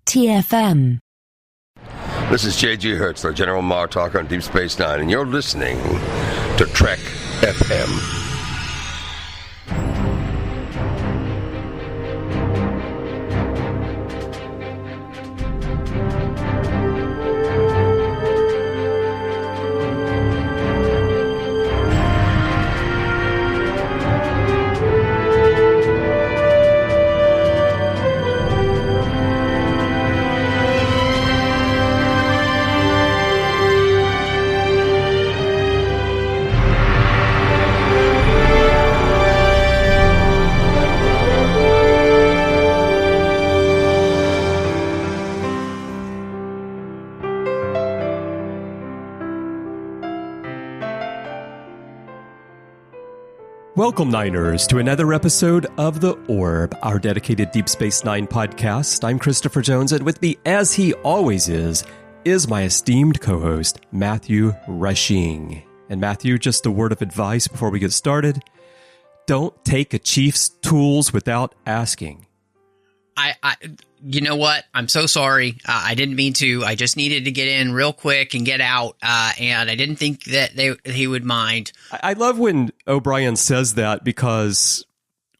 TFM. This is J.G. Hertzler, General Mar Talker on Deep Space Nine, and you're listening to Trek FM. Welcome, Niners, to another episode of The Orb, our dedicated Deep Space Nine podcast. I'm Christopher Jones, and with me, as he always is my esteemed co-host, Matthew Rushing. And Matthew, just a word of advice before we get started. Don't take a chief's tools without asking. You know what? I'm so sorry. I didn't mean to. I just needed to get in real quick and get out, and I didn't think that he would mind. I love when O'Brien says that because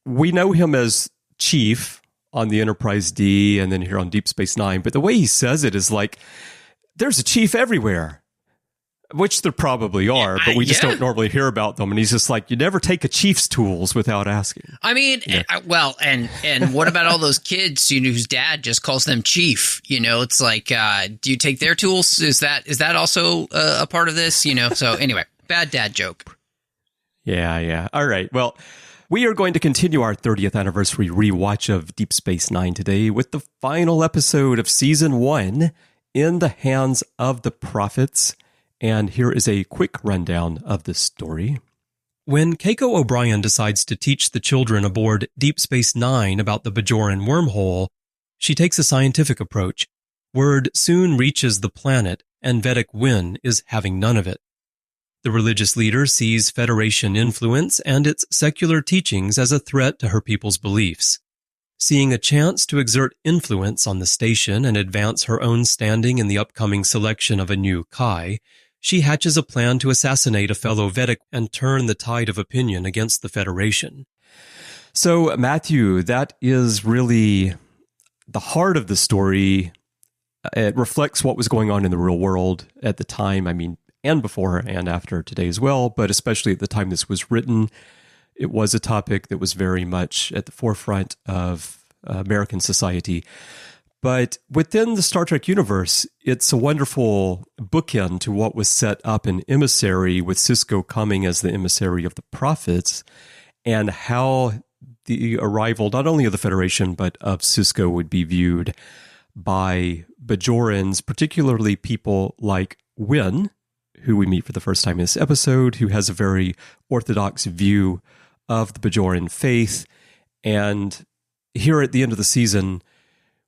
we know him as Chief on the Enterprise D and then here on Deep Space Nine, but the way he says it is like, there's a chief everywhere. Which there probably are, but we just don't normally hear about them. And he's just like, you never take a chief's tools without asking. I mean, yeah. And what about all those kids, whose dad just calls them chief? It's like, do you take their tools? Is that also a part of this? So anyway, bad dad joke. Yeah. All right. Well, we are going to continue our 30th anniversary rewatch of Deep Space Nine today with the final episode of Season 1, In the Hands of the Prophets. And here is a quick rundown of the story. When Keiko O'Brien decides to teach the children aboard Deep Space Nine about the Bajoran wormhole, she takes a scientific approach. Word soon reaches the planet, and Vedek Winn is having none of it. The religious leader sees Federation influence and its secular teachings as a threat to her people's beliefs. Seeing a chance to exert influence on the station and advance her own standing in the upcoming selection of a new Kai, she hatches a plan to assassinate a fellow Vedek and turn the tide of opinion against the Federation. So, Matthew, that is really the heart of the story. It reflects what was going on in the real world at the time, and before and after today as well, but especially at the time this was written. It was a topic that was very much at the forefront of American society. But within the Star Trek universe, it's a wonderful bookend to what was set up in Emissary, with Sisko coming as the emissary of the prophets, and how the arrival not only of the Federation, but of Sisko would be viewed by Bajorans, particularly people like Winn, who we meet for the first time in this episode, who has a very orthodox view of the Bajoran faith. And here at the end of the season,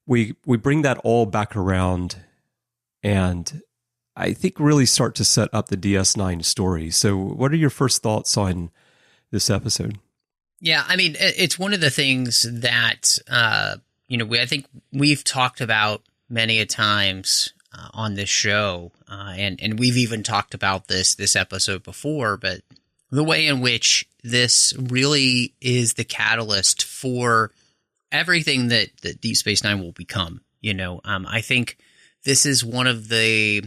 we bring that all back around and I think really start to set up the DS9 story. So what are your first thoughts on this episode? Yeah, it's one of the things that, I think we've talked about many a times on this show, and we've even talked about this episode before, but the way in which this really is the catalyst for everything that Deep Space Nine will become. I think this is one of the,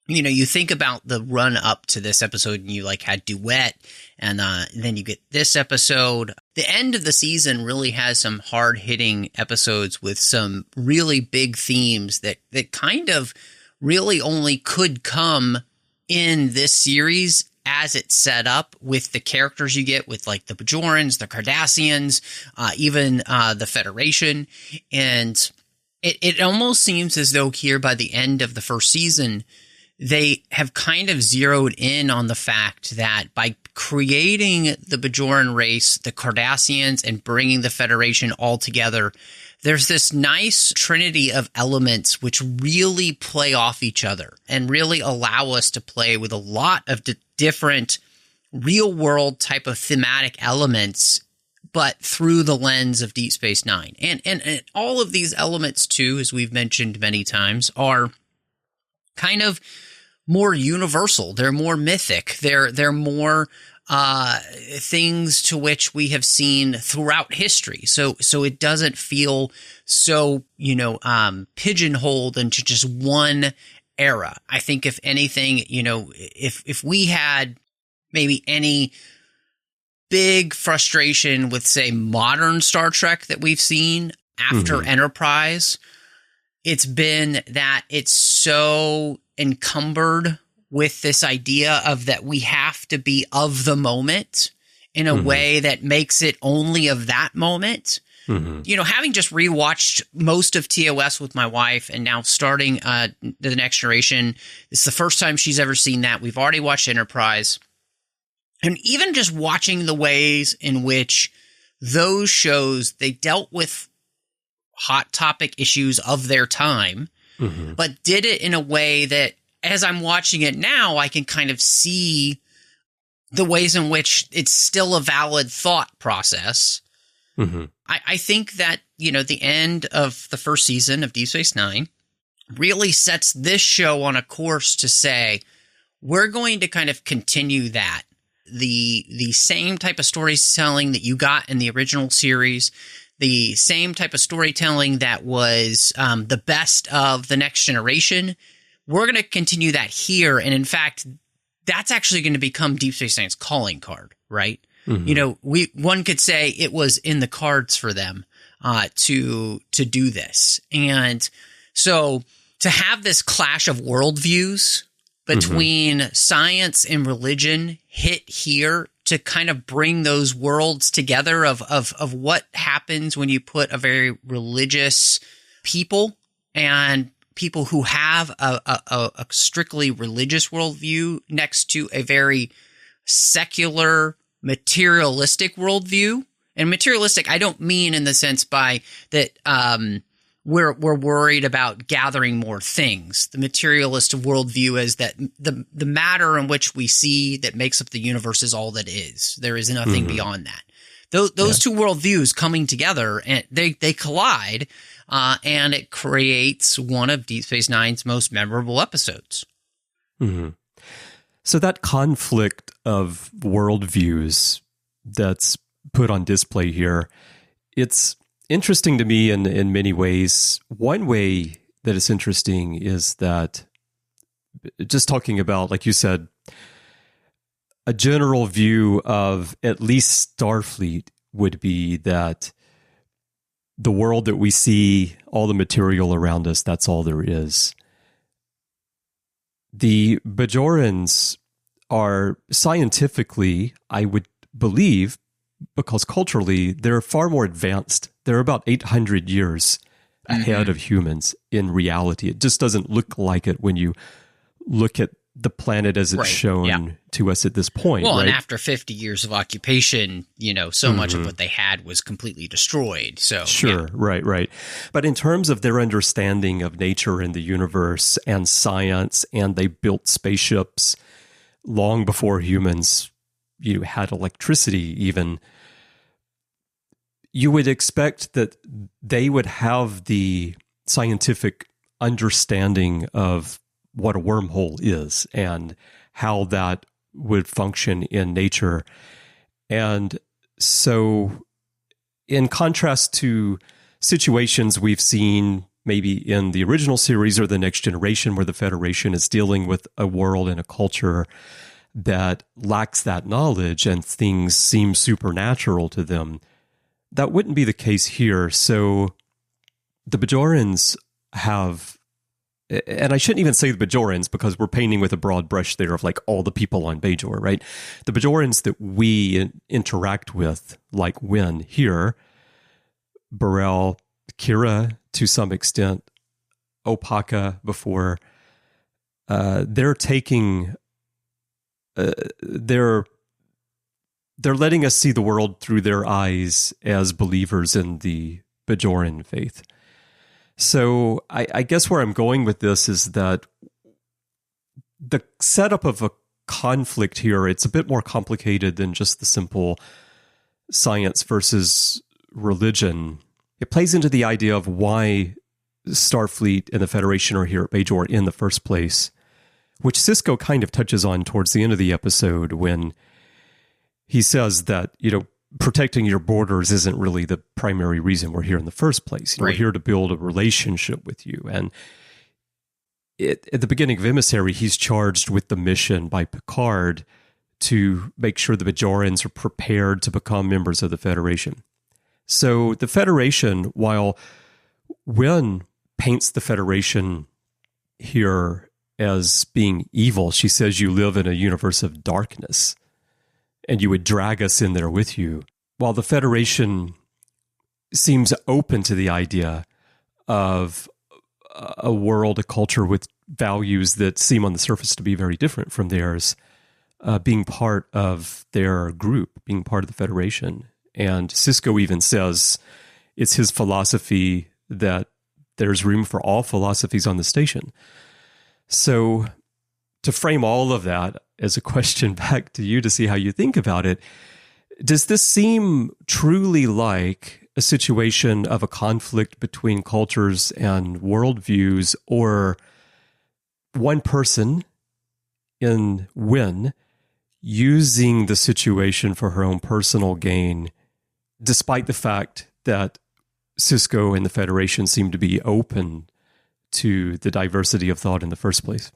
you think about the run up to this episode and you had Duet and then you get this episode. The end of the season really has some hard hitting episodes with some really big themes that kind of really only could come in this series as it's set up, with the characters you get with the Bajorans, the Cardassians, even the Federation. And it almost seems as though here by the end of the first season, they have kind of zeroed in on the fact that by creating the Bajoran race, the Cardassians, and bringing the Federation all together, there's this nice trinity of elements which really play off each other and really allow us to play with a lot of different real-world type of thematic elements but through the lens of Deep Space Nine. And all of these elements, too, as we've mentioned many times, are kind of more universal. They're more mythic. They're more things to which we have seen throughout history. So it doesn't feel so, pigeonholed into just one era. I think if anything, if we had maybe any big frustration with, say, modern Star Trek that we've seen after Enterprise, it's been that it's so encumbered with this idea of that we have to be of the moment in a way that makes it only of that moment. Having just rewatched most of TOS with my wife and now starting The Next Generation, it's the first time she's ever seen that. We've already watched Enterprise. And even just watching the ways in which those shows, they dealt with hot topic issues of their time, but did it in a way that, as I'm watching it now, I can kind of see the ways in which it's still a valid thought process. I think that, the end of the first season of Deep Space Nine really sets this show on a course to say, we're going to kind of continue that. The same type of storytelling that you got in the original series, the same type of storytelling that was the best of The Next Generation, we're going to continue that here. And in fact, that's actually going to become Deep Space Nine's calling card, right? One could say it was in the cards for them to do this. And so to have this clash of worldviews between science and religion hit here to kind of bring those worlds together of what happens when you put a very religious people and people who have a strictly religious worldview next to a very secular, materialistic worldview. And materialistic, I don't mean in the sense by that we're worried about gathering more things. The materialist worldview is that the matter in which we see that makes up the universe is all that is. There is nothing beyond that. Those two worldviews coming together, and they collide, and it creates one of Deep Space Nine's most memorable episodes. So that conflict of worldviews that's put on display here, it's interesting to me in many ways. One way that it's interesting is that, just talking about, like you said, a general view of at least Starfleet would be that the world that we see, all the material around us, that's all there is. The Bajorans are scientifically, I would believe, because culturally, they're far more advanced. They're about 800 years ahead of humans in reality. It just doesn't look like it when you look at the planet as it's shown to us at this point. Well, and after 50 years of occupation, so much of what they had was completely destroyed. So sure, right. But in terms of their understanding of nature and the universe and science, and they built spaceships long before humans had electricity even, you would expect that they would have the scientific understanding of what a wormhole is and how that would function in nature. And so in contrast to situations we've seen maybe in the original series or The Next Generation, where the Federation is dealing with a world and a culture that lacks that knowledge and things seem supernatural to them, that wouldn't be the case here. So the Bajorans have, and I shouldn't even say the Bajorans because we're painting with a broad brush there of like all the people on Bajor, right? The Bajorans that we interact with, like Winn here, Burrell, Kira to some extent, Opaka before, they're taking, they're letting us see the world through their eyes as believers in the Bajoran faith. So I guess where I'm going with this is that the setup of a conflict here, it's a bit more complicated than just the simple science versus religion, it plays into the idea of why Starfleet and the Federation are here at Bajor in the first place, which Sisko kind of touches on towards the end of the episode when he says that, protecting your borders isn't really the primary reason we're here in the first place. We're here to build a relationship with you. And at the beginning of Emissary, he's charged with the mission by Picard to make sure the Bajorans are prepared to become members of the Federation. So the Federation, while Winn paints the Federation here as being evil, she says you live in a universe of darkness and you would drag us in there with you. While the Federation seems open to the idea of a world, a culture with values that seem on the surface to be very different from theirs, being part of their group, being part of the Federation. And Sisko even says it's his philosophy that there's room for all philosophies on the station. So to frame all of that as a question back to you to see how you think about it, does this seem truly like a situation of a conflict between cultures and worldviews, or one person in Winn using the situation for her own personal gain, despite the fact that Sisko and the Federation seem to be open to the diversity of thought in the first place?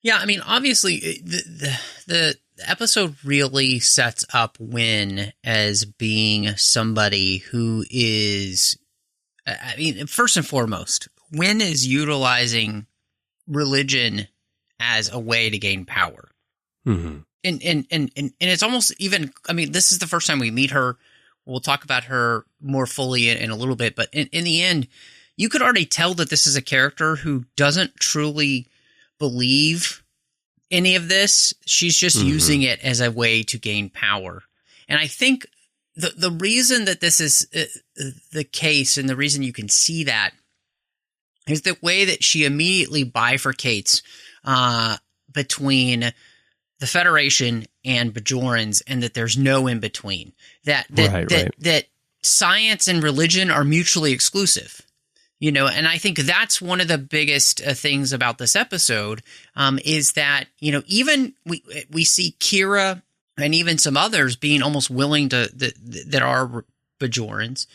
Yeah, I mean, obviously, the episode really sets up Winn as being somebody who is, first and foremost, Winn is utilizing religion as a way to gain power. Mm-hmm. And it's almost even, this is the first time we meet her. We'll talk about her more fully in a little bit, but in the end, you could already tell that this is a character who doesn't truly believe any of this. She's just using it as a way to gain power. And I think the reason that this is the case, and the reason you can see that, is the way that she immediately bifurcates between the Federation and Bajorans, and that there's no in between. That science and religion are mutually exclusive. And I think that's one of the biggest things about this episode, is that, even we see Kira and even some others being almost willing to, that are Bajorans,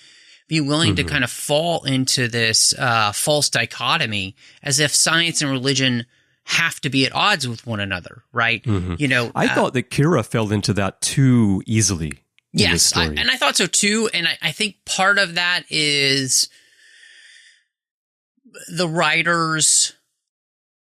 be willing to kind of fall into this false dichotomy, as if science and religion have to be at odds with one another, right? I thought that Kira fell into that too easily. Yes, and I thought so too. And I think part of that is the writers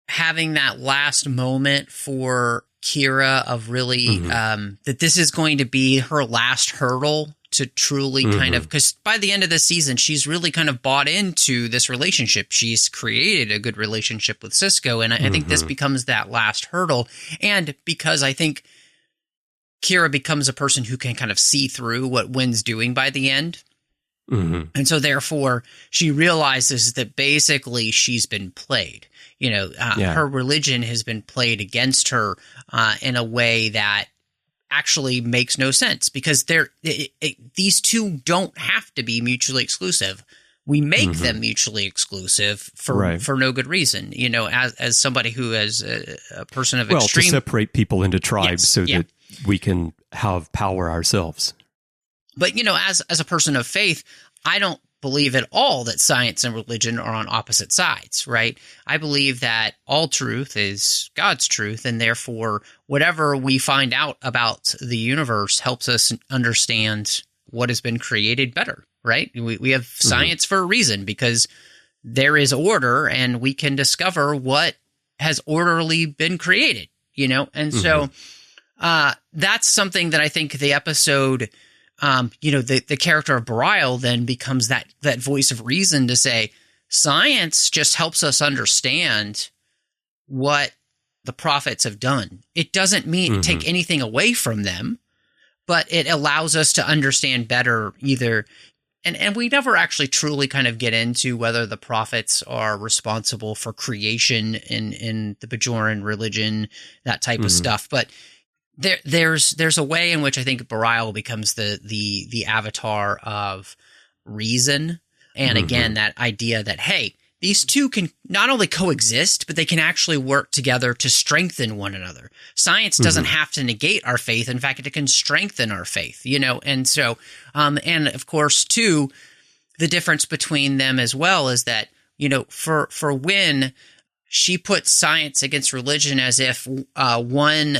having that last moment for Kira of really that this is going to be her last hurdle to truly kind of, because by the end of the season, she's really kind of bought into this relationship. She's created a good relationship with Sisko, and I think this becomes that last hurdle. And because I think Kira becomes a person who can kind of see through what Winn's doing by the end. And so therefore she realizes that basically she's been played. Her religion has been played against her in a way that actually makes no sense, because these two don't have to be mutually exclusive. We make them mutually exclusive for no good reason. As somebody who is a person of extreme, to separate people into tribes that we can have power ourselves. But, as a person of faith, I don't believe at all that science and religion are on opposite sides, right? I believe that all truth is God's truth, and therefore whatever we find out about the universe helps us understand what has been created better, right? We have science for a reason, because there is order, and we can discover what has orderly been created, And so that's something that I think the episode, the character of Bryan then becomes that voice of reason to say, science just helps us understand what the prophets have done. It doesn't mean take anything away from them, but it allows us to understand better either. And we never actually truly kind of get into whether the prophets are responsible for creation in the Bajoran religion, that type of stuff. But There's a way in which I think Bareil becomes the avatar of reason. And again, that idea that, hey, these two can not only coexist, but they can actually work together to strengthen one another. Science doesn't have to negate our faith. In fact, it can strengthen our faith, And so, and of course, too, the difference between them as well is that, for Winn, she puts science against religion as if one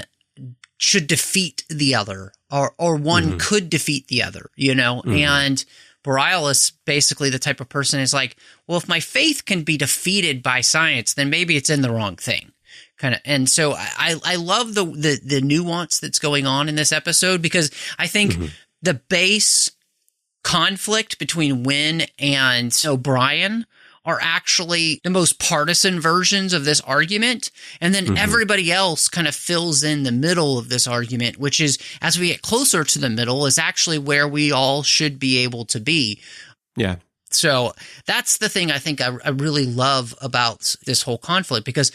should defeat the other or one could defeat the other, and Bareil is basically the type of person who's like, well, if my faith can be defeated by science, then maybe it's in the wrong thing. And so I love the nuance that's going on in this episode, because I think the base conflict between Winn and O'Brien are actually the most partisan versions of this argument. And then everybody else kind of fills in the middle of this argument, which is, as we get closer to the middle, is actually where we all should be able to be. Yeah. So that's the thing I think I really love about this whole conflict, because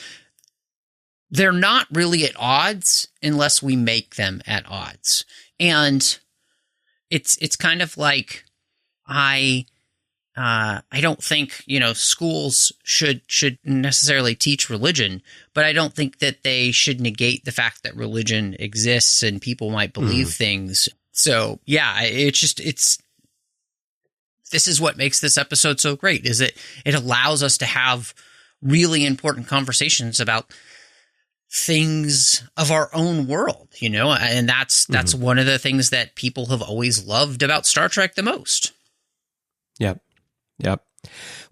they're not really at odds unless we make them at odds. And it's kind of like I don't think, schools should necessarily teach religion, but I don't think that they should negate the fact that religion exists and people might believe things. So yeah, this is what makes this episode so great, is it allows us to have really important conversations about things of our own world, and that's one of the things that people have always loved about Star Trek the most. Yep.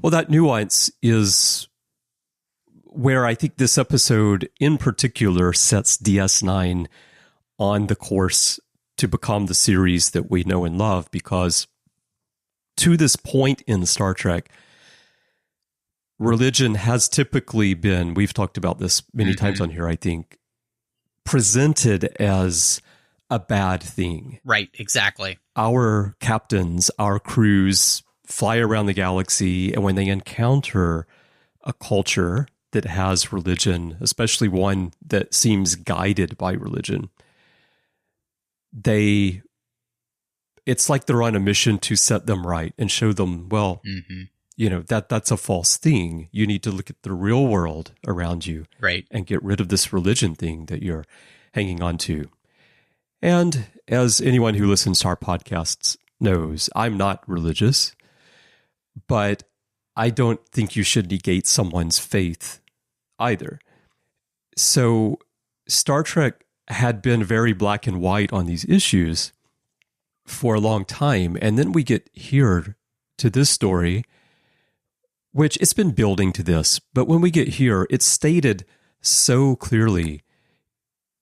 Well, that nuance is where I think this episode in particular sets DS9 on the course to become the series that we know and love, because to this point in Star Trek, religion has typically been, we've talked about this many times on here, I think, presented as a bad thing. Right, exactly. Our captains, our crews fly around the galaxy, and when they encounter a culture that has religion, especially one that seems guided by religion, it's like they're on a mission to set them right and show them, well, that's a false thing. You need to look at the real world around you, right, and get rid of this religion thing that you're hanging on to. And as anyone who listens to our podcasts knows, I'm not religious, but I don't think you should negate someone's faith either. So Star Trek had been very black and white on these issues for a long time. And then we get here to this story, which it's been building to this, but when we get here, it's stated so clearly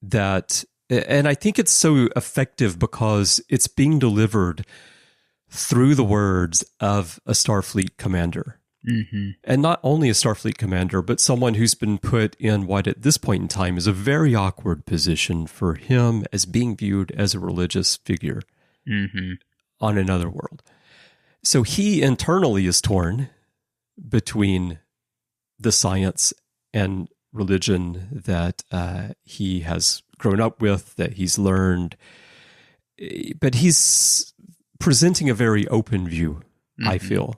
that, and I think it's so effective because it's being delivered through the words of a Starfleet commander. And not only a Starfleet commander, but someone who's been put in what at this point in time is a very awkward position for him as being viewed as a religious figure on another world. So he internally is torn between the science and religion that he has grown up with, that he's learned, but he's presenting a very open view, I feel.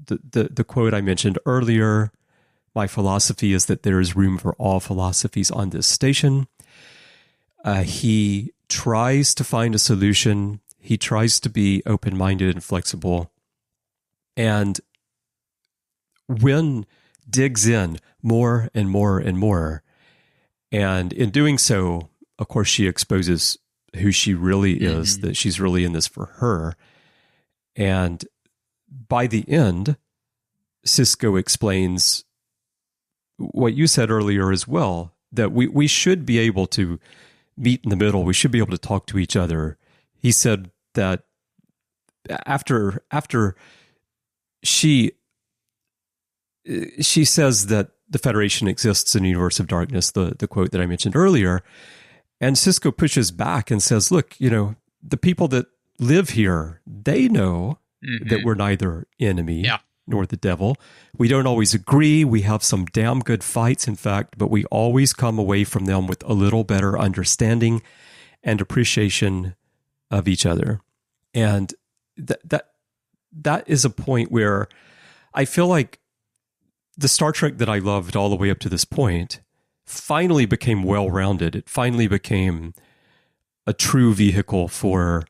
The quote I mentioned earlier, my philosophy is that there is room for all philosophies on this station. He tries to find a solution. He tries to be open-minded and flexible. And Winn digs in more and more and more. And in doing so, of course, she exposes who she really is, that she's really in this for her. And by the end, Sisko explains what you said earlier as well, that we should be able to meet in the middle. We should be able to talk to each other. He said that after she says that the Federation exists in a universe of darkness, the quote that I mentioned earlier, and Sisko pushes back and says, look, the people that live here, they know that we're neither enemy nor the devil. We don't always agree. We have some damn good fights, in fact, but we always come away from them with a little better understanding and appreciation of each other. And that is a point where I feel like the Star Trek that I loved all the way up to this point finally became well-rounded. It finally became a true vehicle for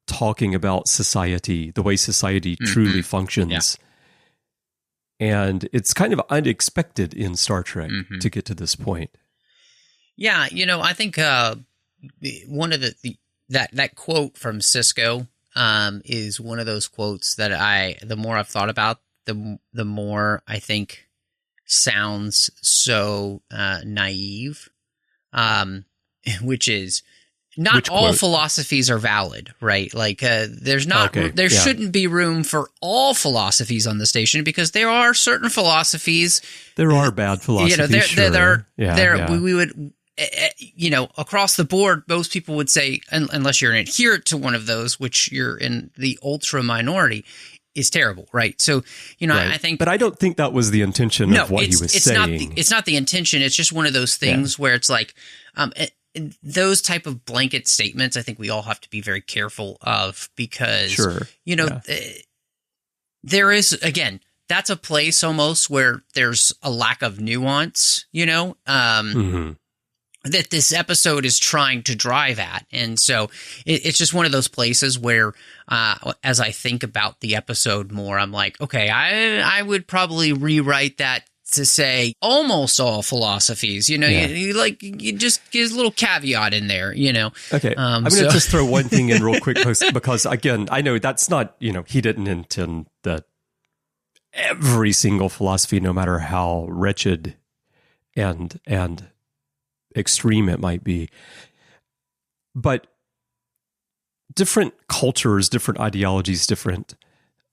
talking about society, the way society truly functions. Yeah. And it's kind of unexpected in Star Trek to get to this point. Yeah, I think one of that quote from Cisco is one of those quotes that the more I've thought about, the more I think sounds so naive, which is not all philosophies are valid, right? Like there shouldn't be room for all philosophies on the station because there are certain philosophies. There are bad philosophies. We would, across the board, most people would say, unless you're an adherent to one of those, which you're in the ultra minority, is terrible, right? So, right. I think... But I don't think that was the intention of what he was saying. It's not the intention. It's just one of those things where it's like... those type of blanket statements, I think we all have to be very careful of because, there is, again, that's a place almost where there's a lack of nuance, that this episode is trying to drive at. And so it's just one of those places where, as I think about the episode more, I'm like, okay, I would probably rewrite that to say almost all philosophies, you just give a little caveat in there, Okay. I'm going to just throw one thing in real quick because again, I know that's not, he didn't intend that every single philosophy, no matter how wretched and extreme it might be, but different cultures, different ideologies, different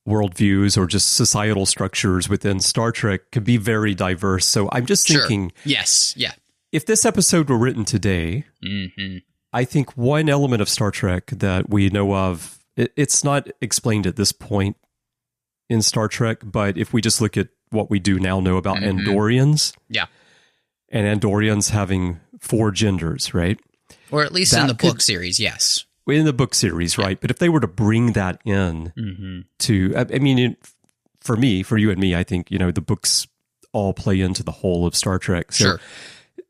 worldviews, or just societal structures within Star Trek could be very diverse. So I'm just thinking, yes, yeah. If this episode were written today, I think one element of Star Trek that we know of, it's not explained at this point in Star Trek, but if we just look at what we do now know about Andorians, and Andorians having 4 genders, right? Or at least in the book series, yes. In the book series, right? But if they were to bring that in to, for you and me, I think, the books all play into the whole of Star Trek. So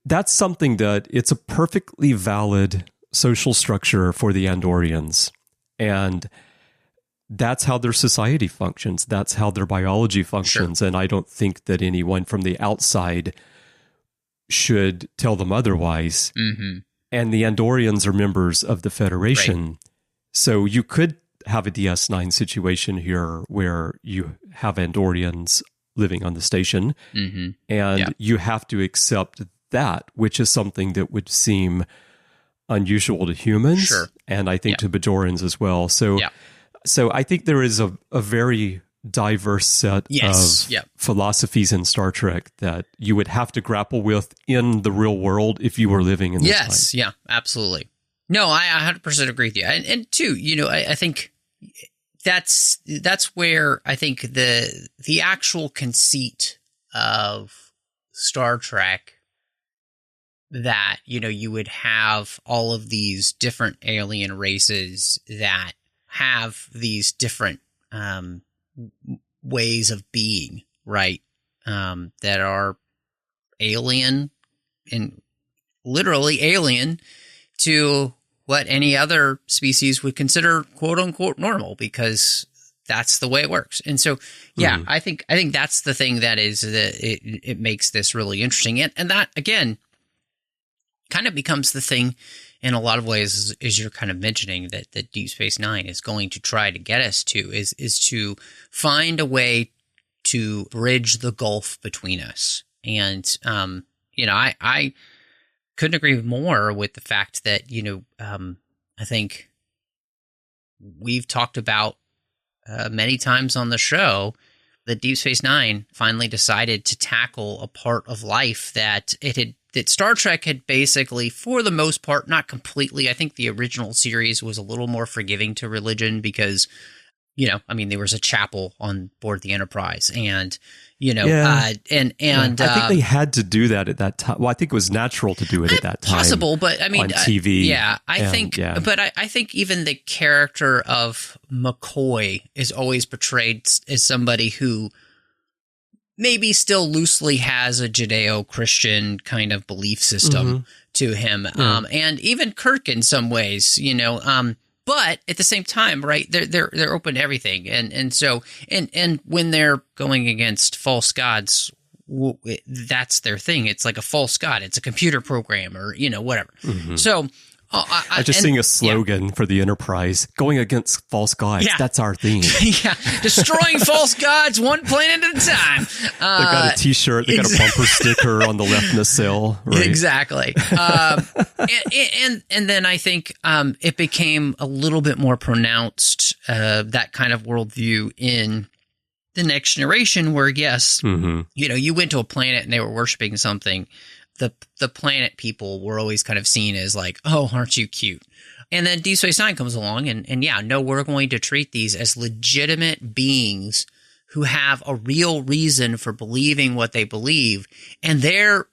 that's something that it's a perfectly valid social structure for the Andorians. And that's how their society functions. That's how their biology functions. And I don't think that anyone from the outside should tell them otherwise. And the Andorians are members of the Federation. Right. So you could have a DS9 situation here where you have Andorians living on the station, and you have to accept that, which is something that would seem unusual to humans, and I think to Bajorans as well. So I think there is a very diverse set of philosophies in Star Trek that you would have to grapple with in the real world if you were living in this time. Yeah, absolutely. No, I 100% agree with you. And too, I think that's where I think the actual conceit of Star Trek, that, you would have all of these different alien races that have these different ways of being, right? That are alien, and literally alien to what any other species would consider quote unquote normal, because that's the way it works. And so, I think that's the thing that is it makes this really interesting. And that, again, kind of becomes the thing in a lot of ways, as you're kind of mentioning, that Deep Space Nine is going to try to get us to, is to find a way to bridge the gulf between us. And, I couldn't agree more with the fact that, I think we've talked about many times on the show that Deep Space Nine finally decided to tackle a part of life that Star Trek had basically, for the most part, not completely. I think the original series was a little more forgiving to religion because there was a chapel on board the Enterprise, and I and think they had to do that at that time. Well, I think it was natural to do it at that time. Possible, but I mean, on TV. But I think even the character of McCoy is always portrayed as somebody who maybe still loosely has a Judeo-Christian kind of belief system to him, and even Kirk in some ways, But at the same time, right, they're open to everything, and so when they're going against false gods, that's their thing. It's like a false god. It's a computer program, or whatever. So I just sing a slogan for the Enterprise: going against false gods. Yeah. That's our theme. Destroying false gods one planet at a time. They got a T-shirt. They got a bumper sticker on the left nacelle. Right? Exactly. And then I think it became a little bit more pronounced, that kind of worldview in the Next Generation, where yes, you went to a planet and they were worshiping something. The planet people were always kind of seen as like, oh, aren't you cute? And then Deep Space Nine comes along and we're going to treat these as legitimate beings who have a real reason for believing what they believe. And their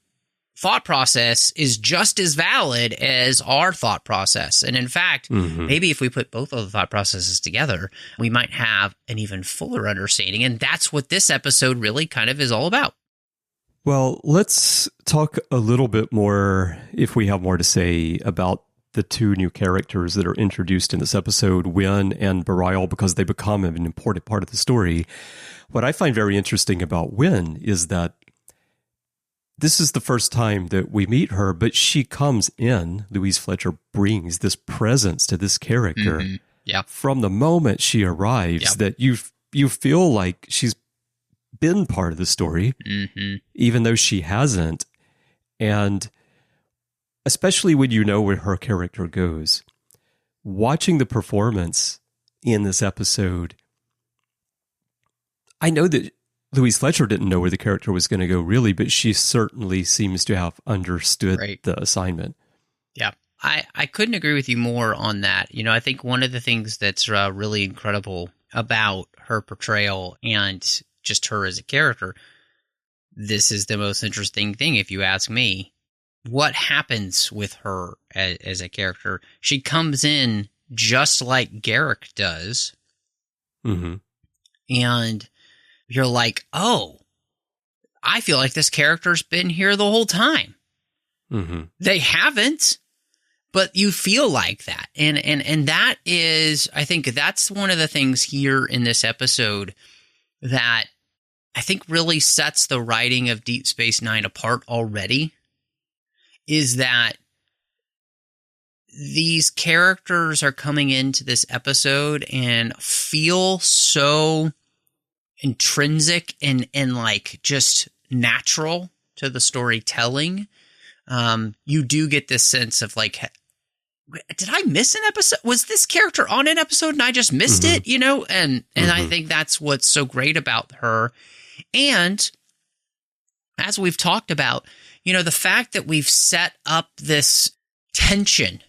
thought process is just as valid as our thought process. And in fact, maybe if we put both of the thought processes together, we might have an even fuller understanding. And that's what this episode really kind of is all about. Well, let's talk a little bit more, if we have more to say, about the two new characters that are introduced in this episode, Winn and Bareil, because they become an important part of the story. What I find very interesting about Winn is that this is the first time that we meet her, but she comes in, Louise Fletcher brings this presence to this character from the moment she arrives that you feel like she's been part of the story, even though she hasn't. And especially when you know where her character goes, watching the performance in this episode, I know that Louise Fletcher didn't know where the character was going to go really, but she certainly seems to have understood the assignment. Yeah. I couldn't agree with you more on that. I think one of the things that's really incredible about her portrayal and just her as a character, this is the most interesting thing, if you ask me. What happens with her as a character? She comes in just like Garak does, and you're like, oh, I feel like this character's been here the whole time. They haven't, but you feel like that. And that is, I think that's one of the things here in this episode that I think really sets the writing of Deep Space Nine apart already, is that these characters are coming into this episode and feel so intrinsic and like just natural to the storytelling. You do get this sense of like, did I miss an episode? Was this character on an episode and I just missed it? And I think that's what's so great about her. And as we've talked about, the fact that we've set up this tension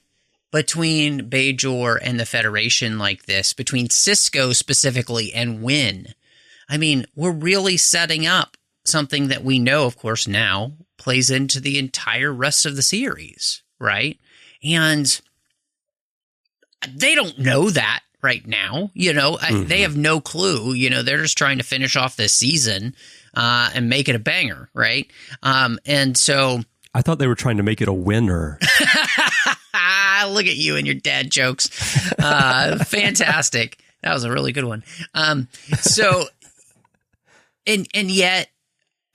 between Bajor and the Federation like this, between Sisko specifically and Winn, I mean, we're really setting up something that we know, of course, now plays into the entire rest of the series, right? And they don't know that right now, they have no clue, they're just trying to finish off this season and make it a banger, right? And so I thought they were trying to make it a winner. Look at you and your dad jokes. Fantastic. That was a really good one. So, and yet,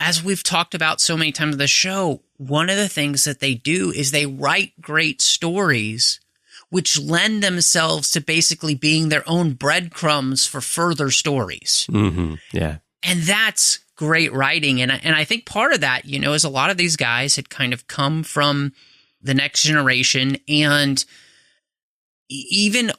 as we've talked about so many times on the show, one of the things that they do is they write great stories which lend themselves to basically being their own breadcrumbs for further stories. Yeah. And that's great writing. And I think part of that, is a lot of these guys had kind of come from the Next Generation. And even,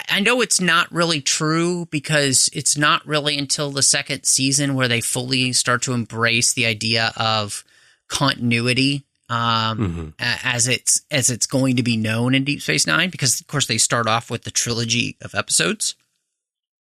I know it's not really true, because it's not really until the second season where they fully start to embrace the idea of continuity as it's going to be known in Deep Space Nine, because of course they start off with the trilogy of episodes.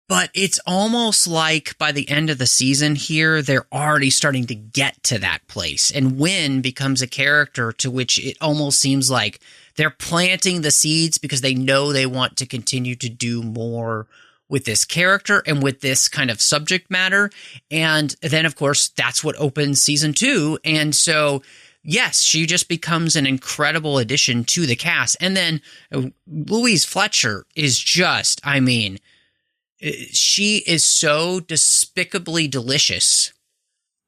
But it's almost like by the end of the season here, they're already starting to get to that place. And Winn becomes a character to which it almost seems like they're planting the seeds because they know they want to continue to do more with this character and with this kind of subject matter. And then, of course, that's what opens season 2. And so, yes, she just becomes an incredible addition to the cast. And then Louise Fletcher is just, I mean, she is so despicably delicious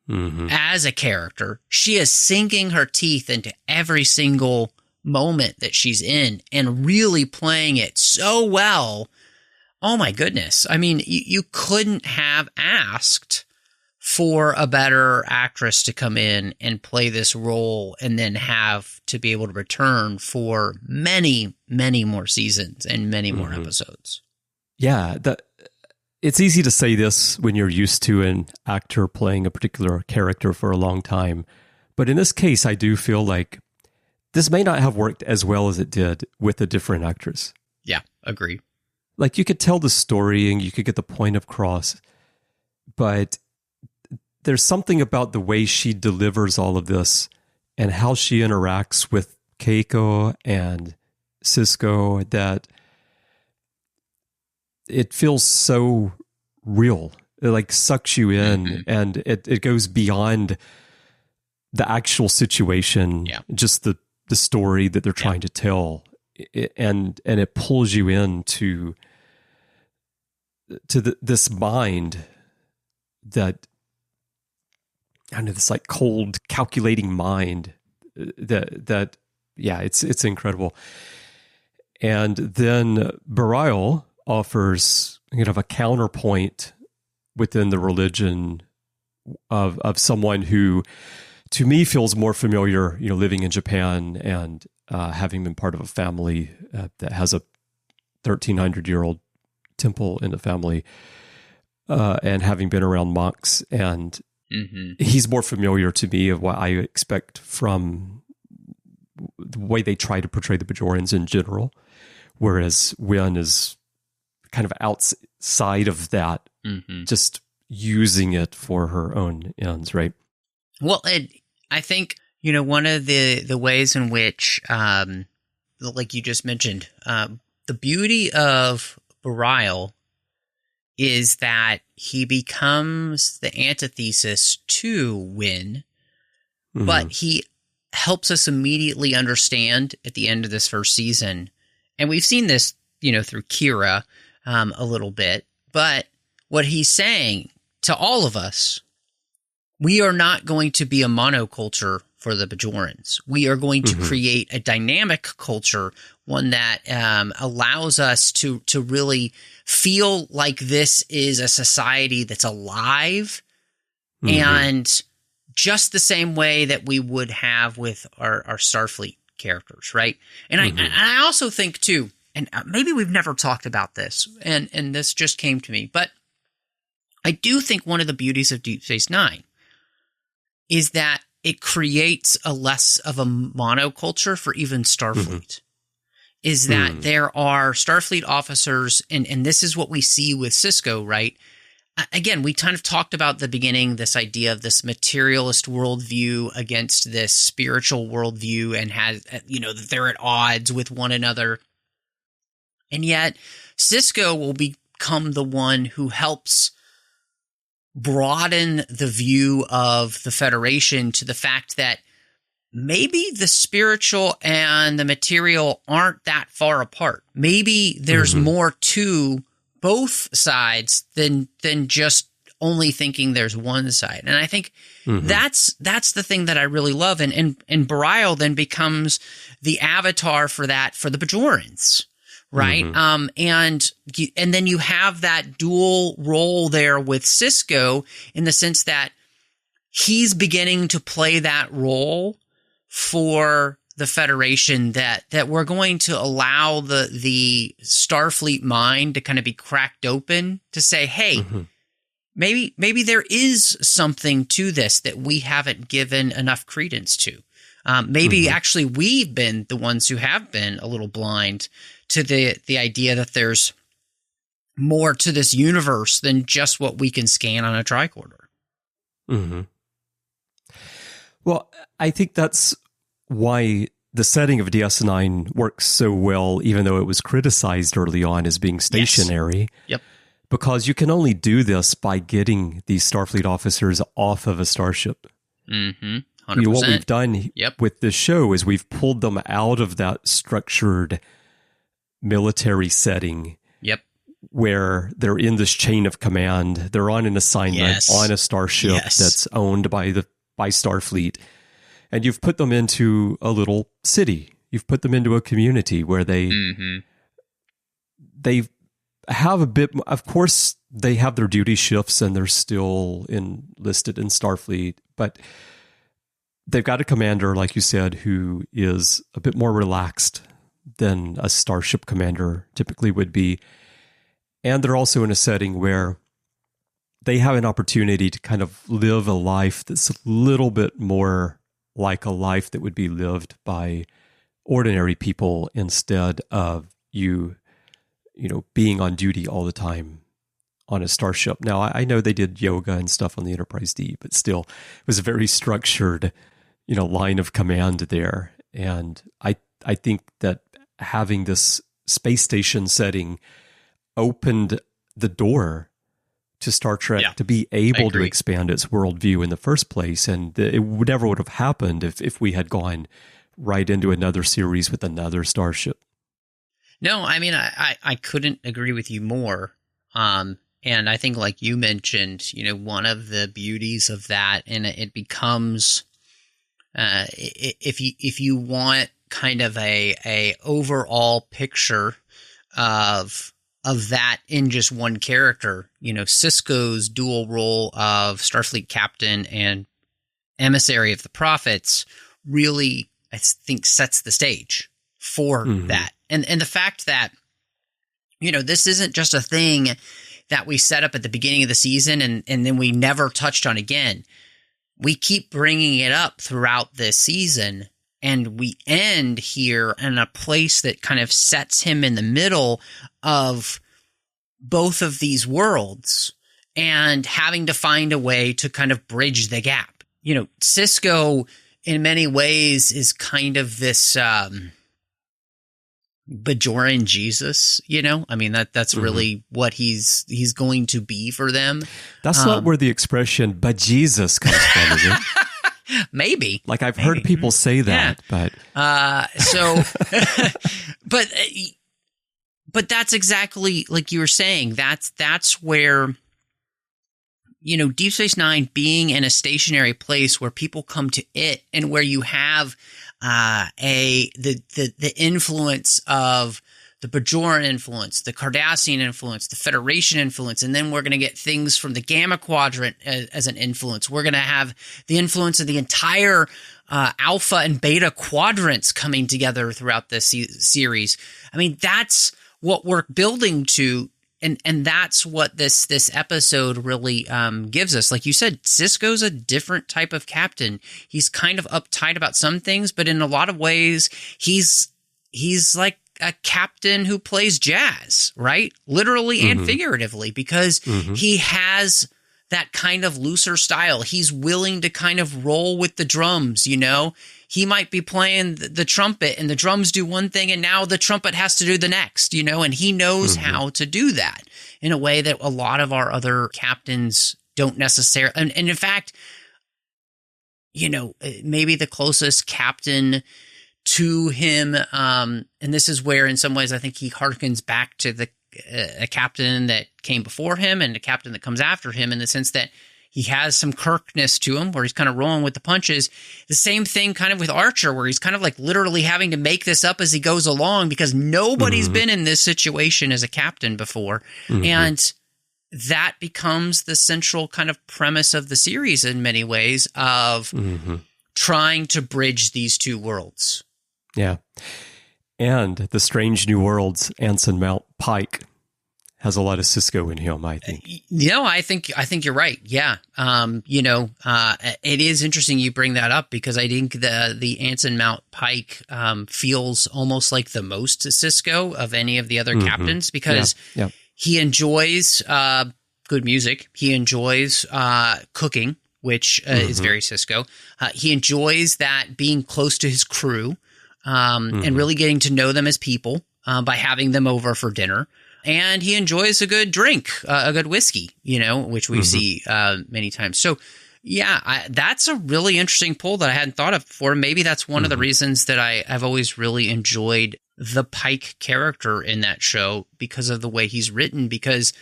as a character. She is sinking her teeth into every single moment that she's in and really playing it so well. Oh my goodness. I mean, you couldn't have asked for a better actress to come in and play this role and then have to be able to return for many, many more seasons and many more episodes. Yeah, it's easy to say this when you're used to an actor playing a particular character for a long time. But in this case, I do feel like this may not have worked as well as it did with a different actress. Yeah, agree. Like, you could tell the story and you could get the point across, but there's something about the way she delivers all of this and how she interacts with Keiko and Cisco that it feels so real. It like sucks you in and it goes beyond the actual situation, just the story that they're trying to tell. And it pulls you into this mind that, I know, this like cold, calculating mind that it's incredible. And then Bareil offers a counterpoint within the religion of someone who, to me, feels more familiar, living in Japan and having been part of a family that has a 1,300-year-old temple in the family, and having been around monks. And he's more familiar to me of what I expect from the way they try to portray the Bajorans in general, whereas Winn is kind of outside of that, just using it for her own ends, right? Well, I think, one of the ways in which, like you just mentioned, the beauty of Bareil is that he becomes the antithesis to Winn, but he helps us immediately understand at the end of this first season. And we've seen this, through Kira a little bit, but what he's saying to all of us, we are not going to be a monoculture for the Bajorans. We are going to create a dynamic culture, one that allows us to really feel like this is a society that's alive, and just the same way that we would have with our Starfleet characters, right? And I also think too, and maybe we've never talked about this, and this just came to me, but I do think one of the beauties of Deep Space Nine is that it creates a less of a monoculture for even Starfleet. Is that there are Starfleet officers, and this is what we see with Cisco, right? Again, we kind of talked about at the beginning this idea of this materialist worldview against this spiritual worldview, and has, that they're at odds with one another. And yet, Cisco will become the one who helps broaden the view of the Federation to the fact that maybe the spiritual and the material aren't that far apart. Maybe there's more to both sides than just only thinking there's one side. And I think that's the thing that I really love. And Bareil then becomes the avatar for that for the Bajorans. Right. And then you have that dual role there with Cisco in the sense that he's beginning to play that role for the Federation, that we're going to allow the Starfleet mind to kind of be cracked open to say, hey, maybe there is something to this that we haven't given enough credence to. Maybe actually we've been the ones who have been a little blind to the idea that there's more to this universe than just what we can scan on a tricorder. Mm-hmm. Well, I think that's why the setting of DS9 works so well, even though it was criticized early on as being stationary. Yes. Yep. Because you can only do this by getting these Starfleet officers off of a starship. Mm-hmm. 100%. What we've done Yep. with this show is we've pulled them out of that structured military setting. Yep. Where they're in this chain of command. They're on an assignment on a starship that's owned by Starfleet. And you've put them into a little city. You've put them into a community where they have a bit, of course, they have their duty shifts and they're still enlisted in Starfleet, but they've got a commander, like you said, who is a bit more relaxed than a starship commander typically would be. And they're also in a setting where they have an opportunity to kind of live a life that's a little bit more like a life that would be lived by ordinary people instead of you being on duty all the time on a starship. Now, I know they did yoga and stuff on the Enterprise D, but still, it was a very structured, line of command there. And I think that having this space station setting opened the door to Star Trek to be able to expand its worldview in the first place. And it never would have happened if we had gone right into another series with another starship. No, I mean, I couldn't agree with you more. And I think, like you mentioned, one of the beauties of that, and it becomes, if you want kind of a overall picture of that in just one character, Sisko's dual role of Starfleet captain and emissary of the prophets really, I think, sets the stage for that. And the fact that, this isn't just a thing that we set up at the beginning of the season and then we never touched on again. We keep bringing it up throughout this season, and we end here in a place that kind of sets him in the middle of both of these worlds and having to find a way to kind of bridge the gap. Sisko in many ways is kind of this Bajoran Jesus, I mean, that's really what he's going to be for them. That's not where the expression "but Jesus" comes from, is it? Maybe. Like I've heard people say that, but but that's exactly like you were saying. That's where Deep Space Nine being in a stationary place where people come to it, and where you have the influence of the Bajoran influence, the Cardassian influence, the Federation influence, and then we're going to get things from the Gamma Quadrant as an influence. We're going to have the influence of the entire Alpha and Beta quadrants coming together throughout this series. I mean, that's what we're building to, and that's what this episode really gives us. Like you said, Sisko's a different type of captain. He's kind of uptight about some things, but in a lot of ways, he's like a captain who plays jazz, right? Literally and figuratively, because he has that kind of looser style. He's willing to kind of roll with the drums, He might be playing the trumpet and the drums do one thing and now the trumpet has to do the next, and he knows how to do that in a way that a lot of our other captains don't necessarily. And in fact, maybe the closest captain to him, and this is where in some ways I think he harkens back to a captain that came before him and a captain that comes after him, in the sense that he has some Kirkness to him where he's kind of rolling with the punches. The same thing kind of with Archer, where he's kind of like literally having to make this up as he goes along because nobody's been in this situation as a captain before. And that becomes the central kind of premise of the series in many ways of trying to bridge these two worlds. Yeah. And the Strange New Worlds, Anson Mount Pike has a lot of Sisko in him, I think. I think you're right. Yeah. It is interesting you bring that up, because I think the Anson Mount Pike feels almost like the most Sisko of any of the other captains, because He enjoys good music. He enjoys cooking, which is very Sisko. He enjoys that being close to his crew and really getting to know them as people by having them over for dinner. And he enjoys a good drink, a good whiskey, which we see many times. So, yeah, that's a really interesting pull that I hadn't thought of before. Maybe that's one of the reasons that I've always really enjoyed the Pike character in that show, because of the way he's written. Because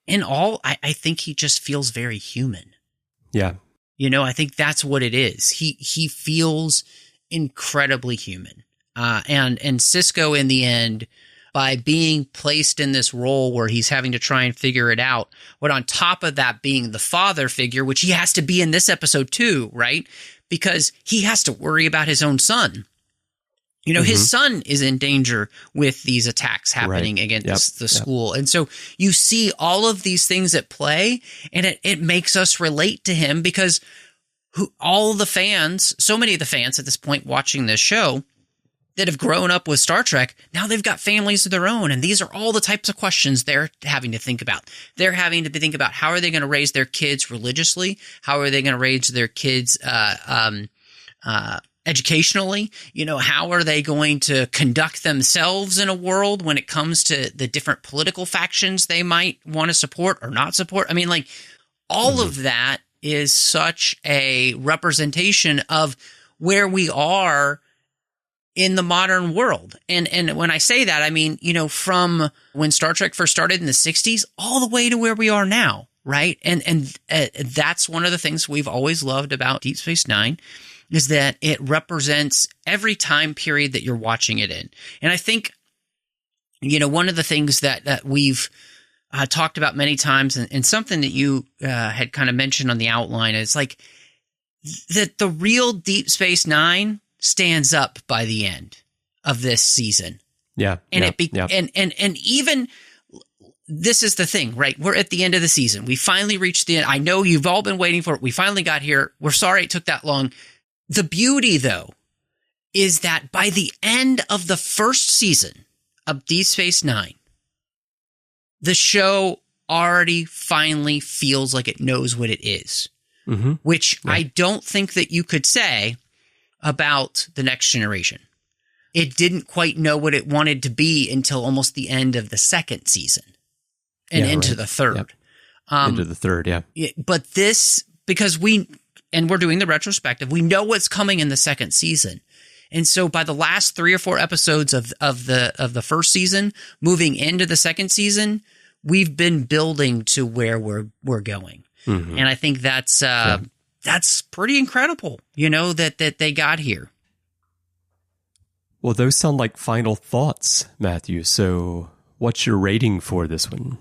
in all, I think he just feels very human. Yeah. I think that's what it is. He feels incredibly human. And Sisko, in the end, by being placed in this role where he's having to try and figure it out, but on top of that being the father figure, which he has to be in this episode too, right? Because he has to worry about his own son. His son is in danger with these attacks happening against the school. And so you see all of these things at play, and it makes us relate to him, because all the fans, so many of the fans at this point watching this show that have grown up with Star Trek, now they've got families of their own. And these are all the types of questions they're having to think about. They're having to think about, how are they going to raise their kids religiously? How are they going to raise their kids educationally? How are they going to conduct themselves in a world when it comes to the different political factions they might want to support or not support? I mean, like, all of that is such a representation of where we are in the modern world. And when I say that, I mean, from when Star Trek first started in the 60s all the way to where we are now, right? And that's one of the things we've always loved about Deep Space Nine, is that it represents every time period that you're watching it in. And I think, one of the things that we've talked about many times, and something that you had kind of mentioned on the outline, is like that the real Deep Space Nine stands up by the end of this season. Yeah. And and even, this is the thing, right? We're at the end of the season. We finally reached the end. I know you've all been waiting for it. We finally got here. We're sorry it took that long. The beauty, though, is that by the end of the first season of Deep Space Nine, the show already finally feels like it knows what it is, which I don't think that you could say about The Next Generation. It didn't quite know what it wanted to be until almost the end of the second season and into the third. Into the third, yeah. But this, because we're doing the retrospective, we know what's coming in the second season. And so by the last 3 or 4 episodes of the first season, moving into the second season, we've been building to where we're going. And I think that's pretty incredible, that they got here. Well, those sound like final thoughts, Matthew. So what's your rating for this one?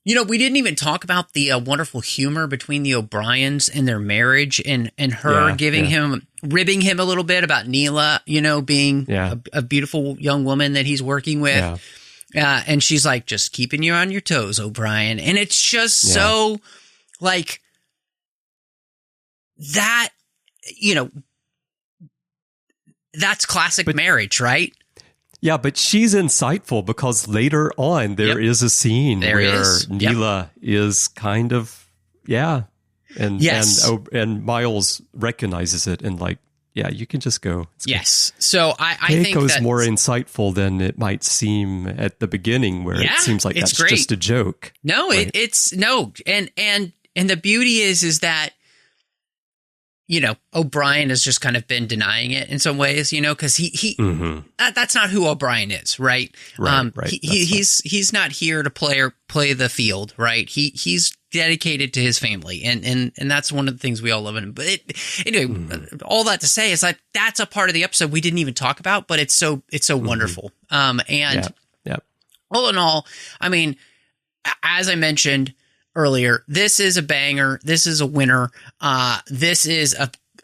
We didn't even talk about the wonderful humor between the O'Briens and their marriage, and her ribbing him a little bit about Neela, being a beautiful young woman that he's working with. And she's like, just keeping you on your toes, O'Brien. And it's just so, like, that, that's classic marriage, right? Yeah, but she's insightful, because later on there is a scene where Neela is kind of, and Miles recognizes it and like, you can just go. Yes. So I think Keiko's more insightful than it might seem at the beginning, where it seems like that's great. Just a joke. No, right? It's no. And the beauty is that, O'Brien has just kind of been denying it in some ways, because he that's not who O'Brien is, right? Right. He's not here to play the field, right? He's dedicated to his family, and that's one of the things we all love in him. But anyway, all that to say is like, that's a part of the episode we didn't even talk about, but it's so wonderful. All in all, I mean, as I mentioned earlier, this is a banger. This is a winner. This is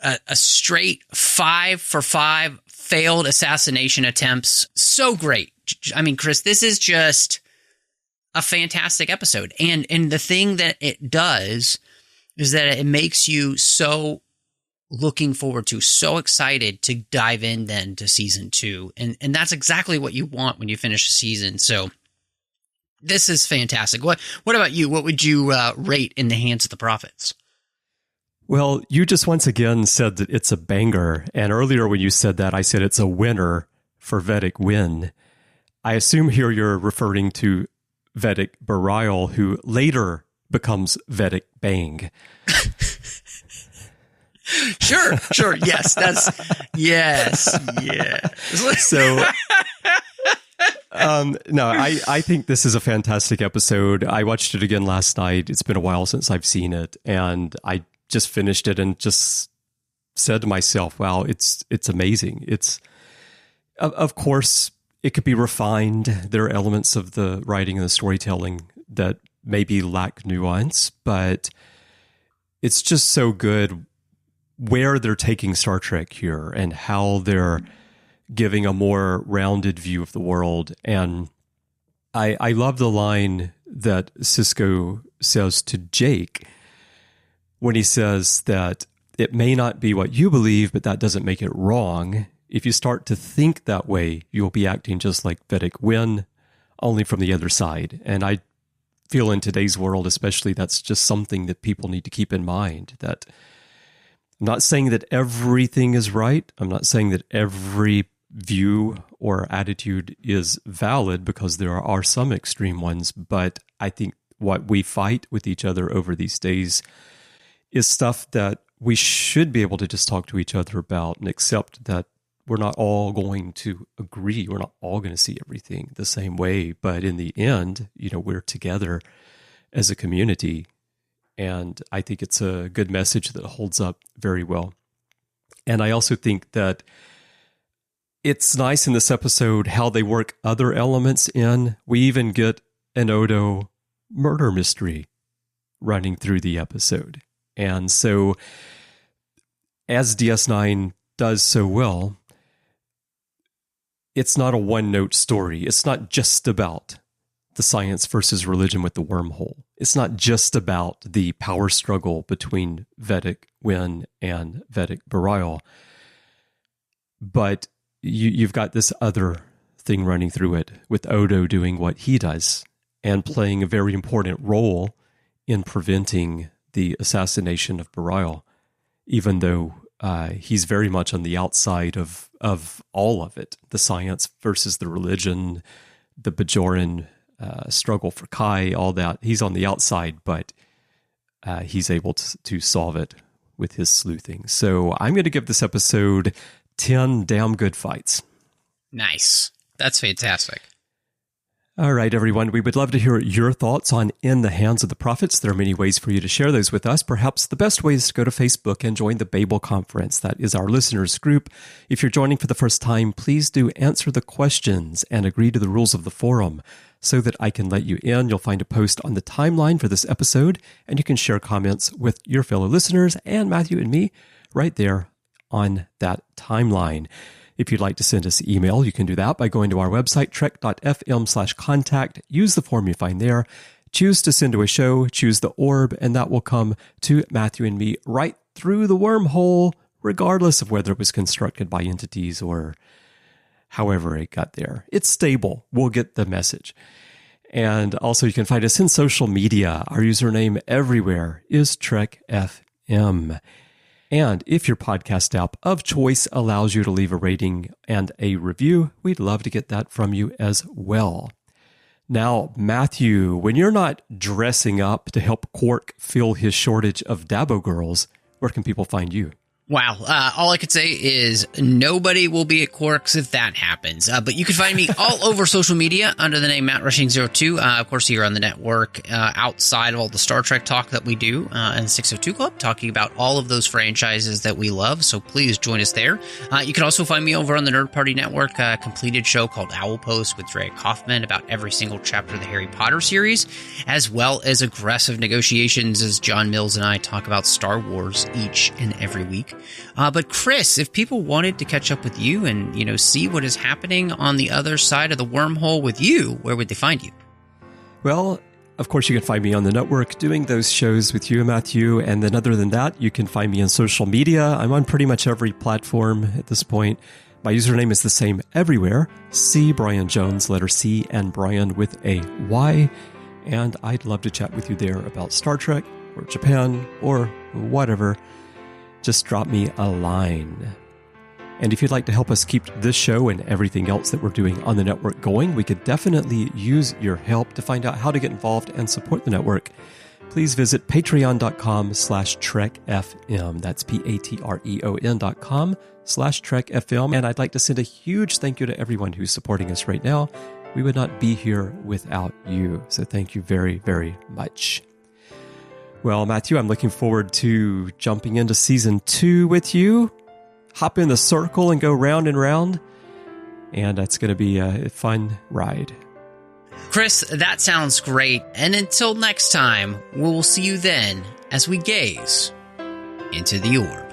a straight 5 for 5 failed assassination attempts. So great. I mean, Chris, this is just a fantastic episode. And the thing that it does is that it makes you so looking forward to, so excited to dive in then to season 2. And that's exactly what you want when you finish a season. So this is fantastic. What about you? What would you rate In the Hands of the Prophets? Well, you just once again said that it's a banger. And earlier when you said that, I said it's a winner for Vedek Winn. I assume here you're referring to Vedek Winn, who later becomes Vedek Bang. Sure. Yes, yes. So, no, I think this is a fantastic episode. I watched it again last night. It's been a while since I've seen it, and I just finished it and just said to myself, wow, it's amazing. It's, of course, it could be refined. There are elements of the writing and the storytelling that maybe lack nuance, but it's just so good where they're taking Star Trek here and how they're giving a more rounded view of the world. And I love the line that Sisko says to Jake when he says that it may not be what you believe, but that doesn't make it wrong. If you start to think that way, you'll be acting just like Vedek Winn, only from the other side. And I feel in today's world, especially, that's just something that people need to keep in mind. That I'm not saying that everything is right. I'm not saying that every view or attitude is valid, because there are some extreme ones. But I think what we fight with each other over these days is stuff that we should be able to just talk to each other about and accept that we're not all going to agree. We're not all going to see everything the same way. But in the end, we're together as a community. And I think it's a good message that holds up very well. And I also think that it's nice in this episode how they work other elements in. We even get an Odo murder mystery running through the episode. And so, as DS9 does so well, it's not a one-note story. It's not just about the science versus religion with the wormhole. It's not just about the power struggle between Vedek Winn and Vedek Winn. But you've got this other thing running through it, with Odo doing what he does and playing a very important role in preventing the assassination of Bryan, even though he's very much on the outside of all of it, the science versus the religion, the Bajoran struggle for Kai, all that. He's on the outside, but he's able to solve it with his sleuthing. So I'm going to give this episode 10 damn good fights. Nice. That's fantastic. All right, everyone. We would love to hear your thoughts on In the Hands of the Prophets. There are many ways for you to share those with us. Perhaps the best way is to go to Facebook and join the Babel Conference. That is our listeners group. If you're joining for the first time, please do answer the questions and agree to the rules of the forum so that I can let you in. You'll find a post on the timeline for this episode, and you can share comments with your fellow listeners and Matthew and me right there on that timeline. If you'd like to send us email, you can do that by going to our website, trek.fm/contact. Use the form you find there. Choose to send to a show, choose the orb, and that will come to Matthew and me right through the wormhole, regardless of whether it was constructed by entities or however it got there. It's stable. We'll get the message. And also you can find us in social media. Our username everywhere is TrekFM. And if your podcast app of choice allows you to leave a rating and a review, we'd love to get that from you as well. Now, Matthew, when you're not dressing up to help Quark fill his shortage of Dabo girls, where can people find you? Wow. All I could say is nobody will be at Quark's if that happens. But you can find me all over social media under the name MattRushing02. Of course, here on the network, outside of all the Star Trek talk that we do in the 602 Club, talking about all of those franchises that we love. So please join us there. You can also find me over on the Nerd Party Network, a completed show called Owl Post with Drea Kaufman about every single chapter of the Harry Potter series, as well as Aggressive Negotiations as John Mills and I talk about Star Wars each and every week. But Chris, if people wanted to catch up with you and, see what is happening on the other side of the wormhole with you, where would they find you? Well, Of course, you can find me on the network doing those shows with you, Matthew. And then other than that, you can find me on social media. I'm on pretty much every platform at this point. My username is the same everywhere. C. Bryan Jones, letter C, and Bryan with a Y. And I'd love to chat with you there about Star Trek or Japan or whatever. Just drop me a line. And if you'd like to help us keep this show and everything else that we're doing on the network going, we could definitely use your help. To find out how to get involved and support the network, please visit patreon.com/trekfm. That's patreon.com/trekfm. And I'd like to send a huge thank you to everyone who's supporting us right now. We would not be here without you. So thank you very, very much. Well, Matthew, I'm looking forward to jumping into season 2 with you. Hop in the circle and go round and round. And that's going to be a fun ride. Chris, that sounds great. And until next time, we'll see you then as we gaze into the orb.